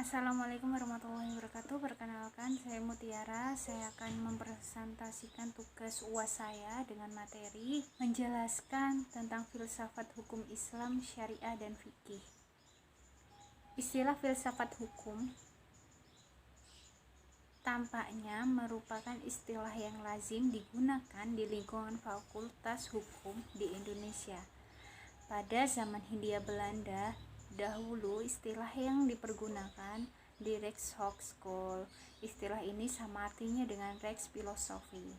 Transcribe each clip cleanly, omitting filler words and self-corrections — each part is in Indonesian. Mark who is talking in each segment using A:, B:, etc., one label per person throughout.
A: Assalamualaikum warahmatullahi wabarakatuh. Perkenalkan, saya Mutiara. Saya akan mempresentasikan tugas UAS saya dengan materi menjelaskan tentang filsafat hukum Islam, syariah, dan fikih. Istilah filsafat hukum tampaknya merupakan istilah yang lazim digunakan di lingkungan Fakultas Hukum di Indonesia. Pada zaman Hindia Belanda, dahulu istilah yang dipergunakan di Rijkshogeschool. Istilah ini sama artinya dengan Rijksfilosofi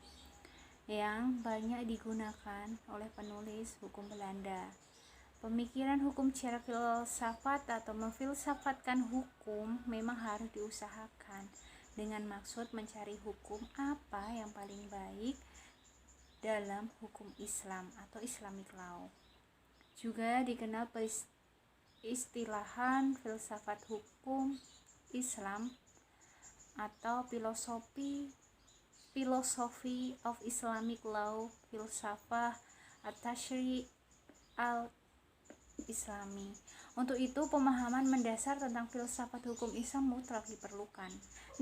A: yang banyak digunakan oleh penulis hukum Belanda. Pemikiran hukum secara filsafat atau memfilsafatkan hukum memang harus diusahakan dengan maksud mencari hukum apa yang paling baik dalam hukum Islam atau Islamic law. Juga dikenal istilahan filsafat hukum Islam atau philosophy of Islamic law, filsafah at-tashri' al-islami. Untuk itu, pemahaman mendasar tentang filsafat hukum Islam mutlak diperlukan.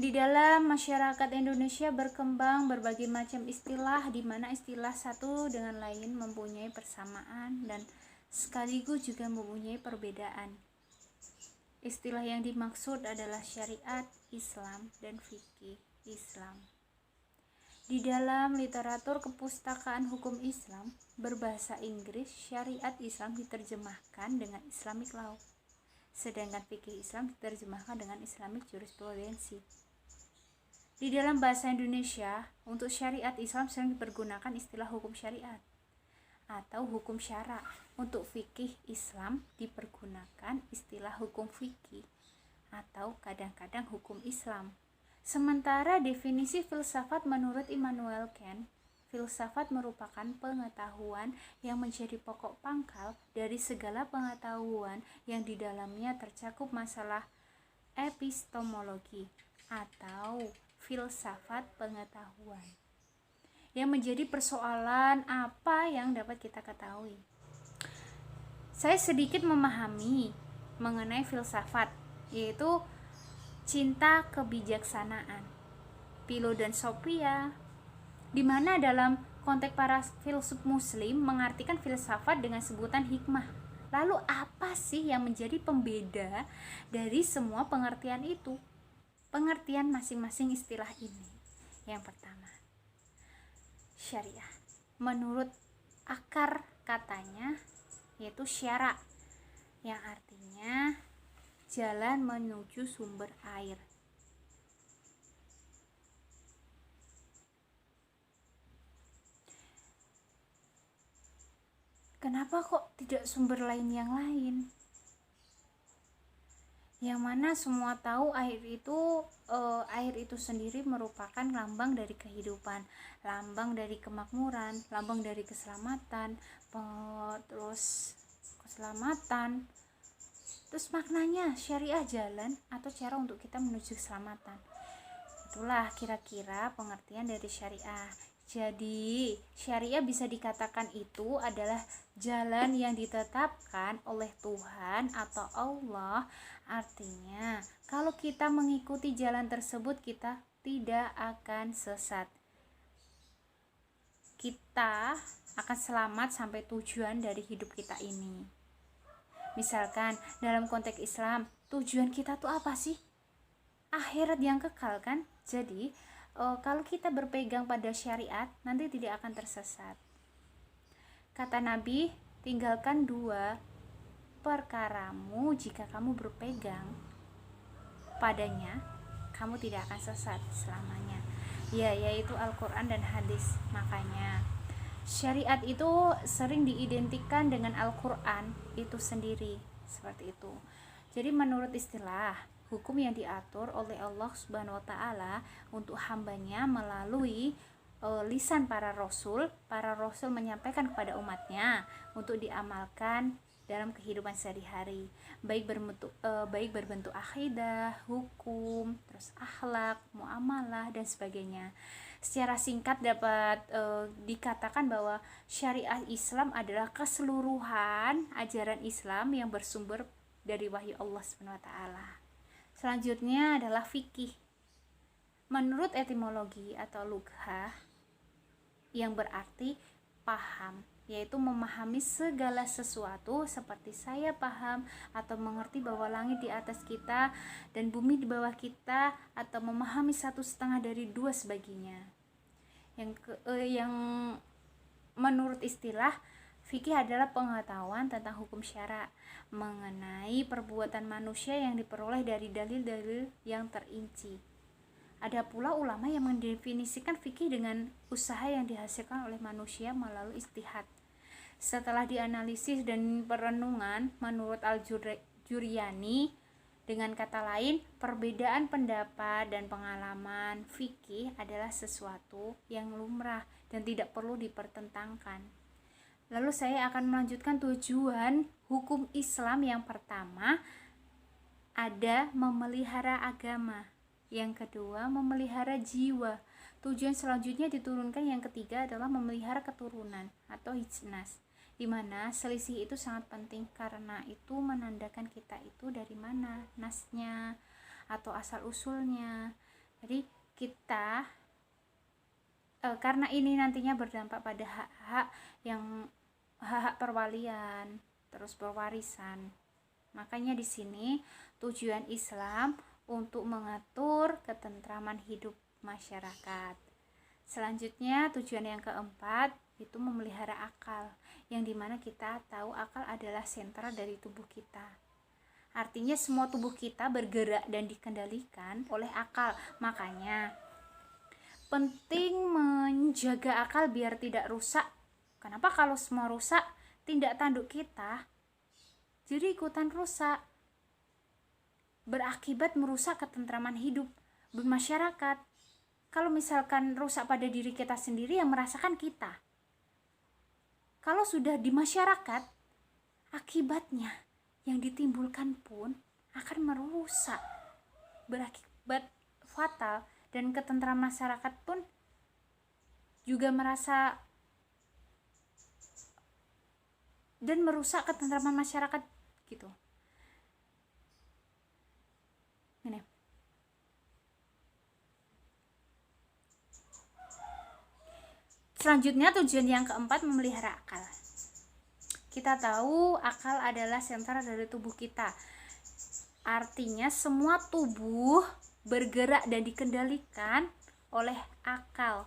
A: Di dalam masyarakat Indonesia berkembang berbagai macam istilah, di mana istilah satu dengan lain mempunyai persamaan dan sekaligus juga mempunyai perbedaan. Istilah yang dimaksud adalah syariat Islam dan fikih Islam. Di dalam literatur kepustakaan hukum Islam berbahasa Inggris, syariat Islam diterjemahkan dengan Islamic law, sedangkan fikih Islam diterjemahkan dengan Islamic jurisprudency. Di dalam bahasa Indonesia, untuk syariat Islam sering dipergunakan istilah hukum syariat atau hukum syara. Untuk fikih Islam dipergunakan istilah hukum fikih atau kadang-kadang hukum Islam. Sementara definisi filsafat menurut Immanuel Kant, filsafat merupakan pengetahuan yang menjadi pokok pangkal dari segala pengetahuan yang di dalamnya tercakup masalah epistemologi atau filsafat pengetahuan, yang menjadi persoalan apa yang dapat kita ketahui. Saya sedikit memahami mengenai filsafat, yaitu cinta kebijaksanaan, Philo dan Sophia, di mana dalam konteks para filsuf muslim mengartikan filsafat dengan sebutan hikmah. Lalu apa sih yang menjadi pembeda dari semua pengertian itu? Pengertian masing-masing istilah ini. Yang pertama, syariah. Menurut akar katanya yaitu syara, yang artinya jalan menuju sumber air. Kenapa kok tidak sumber lain yang lain? Yang mana semua tahu air itu sendiri merupakan lambang dari kehidupan, lambang dari kemakmuran, lambang dari keselamatan, terus maknanya syariah jalan atau cara untuk kita menuju keselamatan. Itulah kira-kira pengertian dari syariah. Jadi syariah bisa dikatakan itu adalah jalan yang ditetapkan oleh Tuhan atau Allah. Artinya kalau kita mengikuti jalan tersebut, kita tidak akan sesat, kita akan selamat sampai tujuan dari hidup kita ini. Misalkan dalam konteks Islam, tujuan kita tuh apa sih? Akhirat yang kekal kan? Jadi kalau kita berpegang pada syariat, nanti tidak akan tersesat. Kata Nabi, tinggalkan dua perkaramu, jika kamu berpegang padanya, kamu tidak akan sesat selamanya, yaitu Al-Quran dan hadis. Makanya syariat itu sering diidentikan dengan Al-Quran itu sendiri, seperti itu. Jadi menurut istilah, hukum yang diatur oleh Allah Subhanahu wa Ta'ala untuk hambanya melalui lisan para rasul menyampaikan kepada umatnya untuk diamalkan dalam kehidupan sehari-hari, baik berbentuk akidah, hukum, terus akhlak, muamalah dan sebagainya. Secara singkat dapat dikatakan bahwa syariat Islam adalah keseluruhan ajaran Islam yang bersumber dari wahyu Allah Subhanahu wa Ta'ala. Selanjutnya adalah fikih. Menurut etimologi atau lughah, yang berarti paham, yaitu memahami segala sesuatu seperti saya paham atau mengerti bahwa langit di atas kita dan bumi di bawah kita, atau memahami 1/2 dari 2 sebaginya. Yang menurut istilah fikih adalah pengetahuan tentang hukum syara mengenai perbuatan manusia yang diperoleh dari dalil-dalil yang terinci. Ada pula ulama yang mendefinisikan fikih dengan usaha yang dihasilkan oleh manusia melalui ijtihad. Setelah dianalisis dan perenungan, menurut Al-Jurjani, dengan kata lain, perbedaan pendapat dan pengalaman fikih adalah sesuatu yang lumrah dan tidak perlu dipertentangkan. Lalu saya akan melanjutkan tujuan hukum Islam. Yang pertama, ada memelihara agama. Yang kedua, memelihara jiwa. Tujuan selanjutnya diturunkan yang ketiga adalah memelihara keturunan atau hijnas, di mana selisih itu sangat penting karena itu menandakan kita itu dari mana nasnya atau asal usulnya. Jadi kita karena ini nantinya berdampak pada hak-hak perwalian, terus pewarisan. Makanya di sini tujuan Islam untuk mengatur ketentraman hidup masyarakat. Selanjutnya tujuan yang keempat itu memelihara akal, yang dimana kita tahu akal adalah sentral dari tubuh kita. Artinya semua tubuh kita bergerak dan dikendalikan oleh akal. Makanya penting menjaga akal biar tidak rusak. Kenapa? Kalau semua rusak, tindak tanduk kita jadi ikutan rusak, berakibat merusak ketentraman hidup bermasyarakat. Kalau misalkan rusak pada diri kita sendiri, yang merasakan kita. Kalau sudah di masyarakat, akibatnya yang ditimbulkan pun akan merusak, berakibat fatal, dan ketentraman masyarakat pun juga merasa dan merusak ketentraman masyarakat gitu. Ini. Selanjutnya tujuan yang keempat, memelihara akal. Kita tahu akal adalah sentral dari tubuh kita. Artinya semua tubuh bergerak dan dikendalikan oleh akal.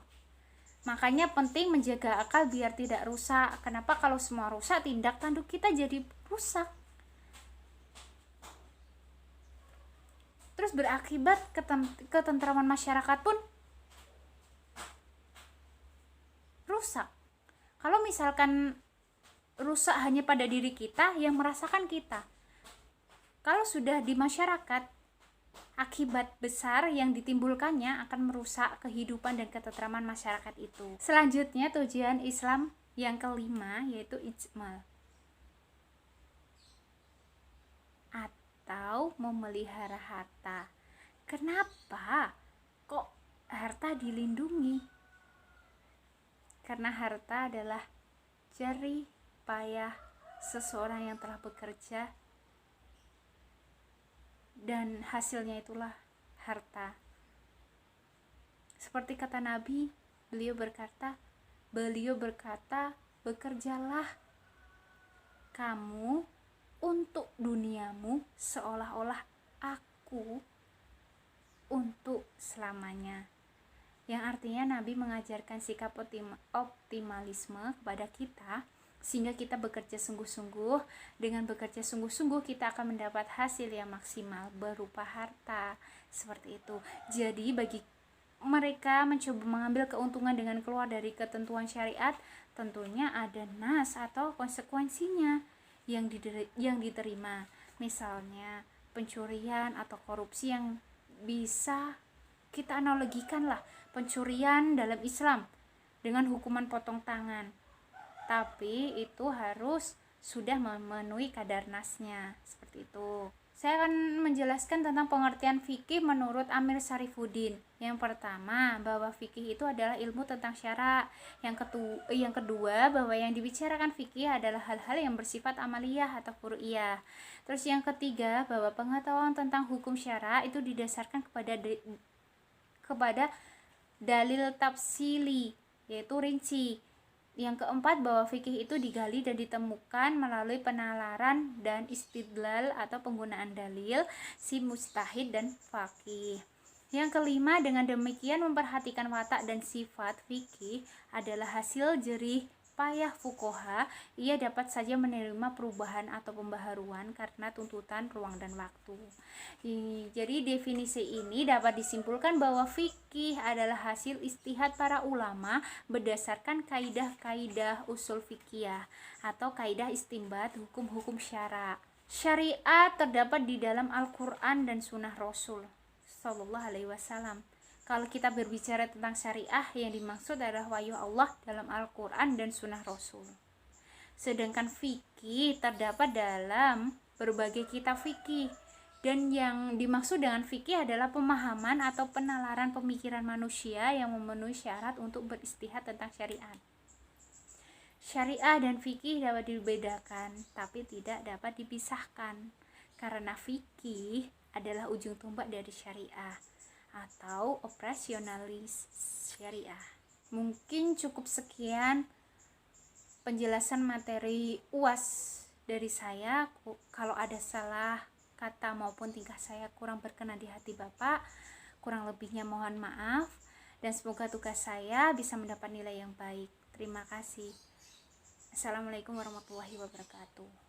A: Makanya penting menjaga akal biar tidak rusak. Kenapa? Kalau semua rusak, tindak tanduk kita jadi rusak. Terus berakibat ketentraman masyarakat pun rusak. Kalau misalkan rusak hanya pada diri kita, yang merasakan kita. Kalau sudah di masyarakat, akibat besar yang ditimbulkannya akan merusak kehidupan dan ketentraman masyarakat itu. Selanjutnya tujuan Islam yang kelima yaitu ijmal atau memelihara harta. Kenapa kok harta dilindungi? Karena harta adalah jerih payah seseorang yang telah bekerja, dan hasilnya itulah harta. Seperti kata Nabi, beliau berkata, bekerjalah kamu untuk duniamu seolah-olah aku untuk selamanya. Yang artinya Nabi mengajarkan sikap optimalisme kepada kita, sehingga kita bekerja sungguh-sungguh. Dengan bekerja sungguh-sungguh kita akan mendapat hasil yang maksimal berupa harta. Seperti itu. Jadi bagi mereka mencoba mengambil keuntungan dengan keluar dari ketentuan syariat, tentunya ada nas atau konsekuensinya yang diterima. Misalnya pencurian atau korupsi, yang bisa kita analogikan lah pencurian dalam Islam dengan hukuman potong tangan. Tapi itu harus sudah memenuhi kadar nasnya, seperti itu. Saya akan menjelaskan tentang pengertian fikih menurut Amir Syarifuddin. Yang pertama, bahwa fikih itu adalah ilmu tentang syara'. Yang kedua, bahwa yang dibicarakan fikih adalah hal-hal yang bersifat amaliyah atau furu'iyah. Terus yang ketiga, bahwa pengetahuan tentang hukum syara' itu didasarkan kepada dalil tafsili, yaitu rinci. Yang keempat, bahwa fikih itu digali dan ditemukan melalui penalaran dan istidlal atau penggunaan dalil si mujtahid dan faqih. Yang kelima, dengan demikian memperhatikan watak dan sifat fikih adalah hasil jerih payah fuqaha. Ia dapat saja menerima perubahan atau pembaharuan karena tuntutan ruang dan waktu. Jadi definisi ini dapat disimpulkan bahwa fikih adalah hasil istihad para ulama berdasarkan kaidah-kaidah usul fikih atau kaidah istinbat hukum-hukum syara'. Syariat terdapat di dalam Al-Quran dan Sunnah Rasul Sallallahu Alaihi Wasallam. Kalau kita berbicara tentang syariah, yang dimaksud adalah wahyu Allah dalam Al-Quran dan Sunnah Rasul. Sedangkan fikih terdapat dalam berbagai kitab fikih. Dan yang dimaksud dengan fikih adalah pemahaman atau penalaran pemikiran manusia yang memenuhi syarat untuk beristihad tentang syariat. Syariah dan fikih dapat dibedakan, tapi tidak dapat dipisahkan. Karena fikih adalah ujung tombak dari syariah atau operasionalis syariah. Mungkin cukup sekian penjelasan materi UAS dari saya. Kalau ada salah kata maupun tingkah saya kurang berkenan di hati Bapak, kurang lebihnya mohon maaf, dan semoga tugas saya bisa mendapat nilai yang baik. Terima kasih. Assalamualaikum warahmatullahi wabarakatuh.